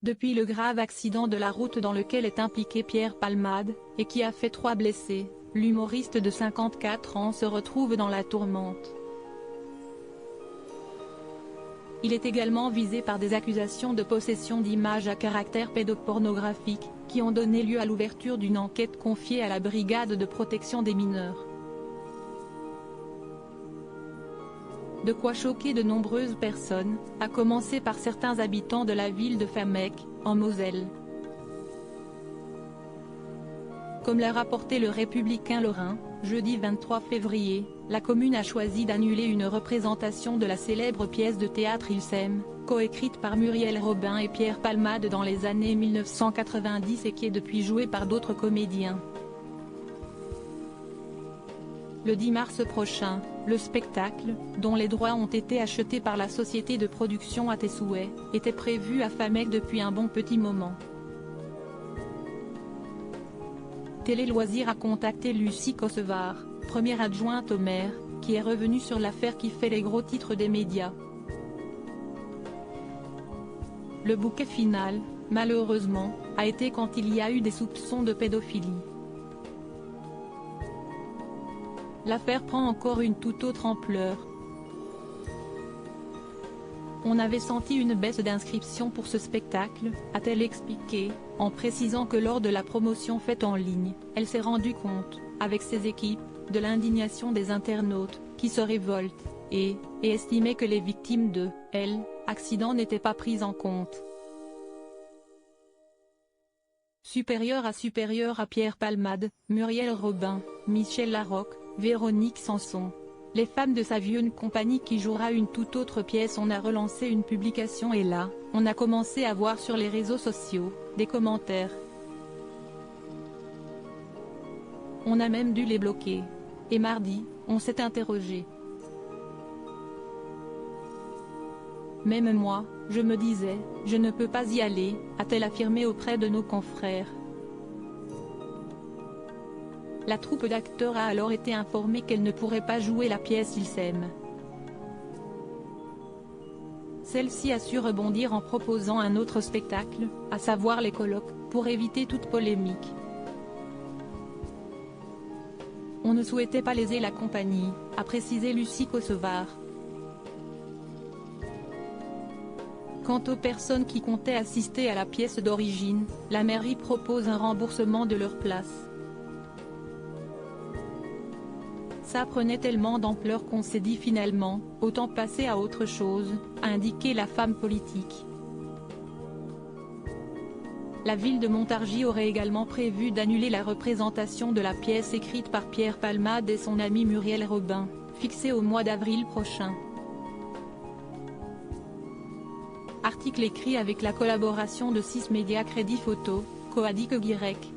Depuis le grave accident de la route dans lequel est impliqué Pierre Palmade, et qui a fait 3 blessés, l'humoriste de 54 ans se retrouve dans la tourmente. Il est également visé par des accusations de possession d'images à caractère pédopornographique, qui ont donné lieu à l'ouverture d'une enquête confiée à la Brigade de protection des mineurs. De quoi choquer de nombreuses personnes, à commencer par certains habitants de la ville de Famecq, en Moselle. Comme l'a rapporté le Républicain lorrain, jeudi 23 février, la commune a choisi d'annuler une représentation de la célèbre pièce de théâtre Il s'aime, coécrite par Muriel Robin et Pierre Palmade dans les années 1990 et qui est depuis jouée par d'autres comédiens. Le 10 mars prochain, le spectacle, dont les droits ont été achetés par la société de production À tes souhaits, était prévu à Famecq depuis un bon petit moment. Télé Loisirs a contacté Lucie Kosevar, première adjointe au maire, qui est revenue sur l'affaire qui fait les gros titres des médias. Le bouquet final, malheureusement, a été quand il y a eu des soupçons de pédophilie. L'affaire prend encore une toute autre ampleur. On avait senti une baisse d'inscription pour ce spectacle, a-t-elle expliqué, en précisant que lors de la promotion faite en ligne, elle s'est rendue compte, avec ses équipes, de l'indignation des internautes, qui se révoltent, et estimaient que les victimes de accident n'étaient pas prises en compte. Supérieur à Pierre Palmade, Muriel Robin, Michel Larocque, Véronique Sanson. Les femmes de sa Savioune Compagnie qui jouera une toute autre pièce. On a relancé une publication et là, on a commencé à voir sur les réseaux sociaux, des commentaires. On a même dû les bloquer. Et mardi, on s'est interrogé. Même moi, je me disais, je ne peux pas y aller, a-t-elle affirmé auprès de nos confrères. La troupe d'acteurs a alors été informée qu'elle ne pourrait pas jouer la pièce Il s'aime. Celle-ci a su rebondir en proposant un autre spectacle, à savoir les colloques, pour éviter toute polémique. On ne souhaitait pas léser la compagnie, a précisé Lucie Kosevar. Quant aux personnes qui comptaient assister à la pièce d'origine, la mairie propose un remboursement de leur place. Ça prenait tellement d'ampleur qu'on s'est dit finalement, autant passer à autre chose, a indiqué la femme politique. La ville de Montargis aurait également prévu d'annuler la représentation de la pièce écrite par Pierre Palmade et son ami Muriel Robin, fixée au mois d'avril prochain. Article écrit avec la collaboration de 6 médias Crédit Photo, Coadic Guirec.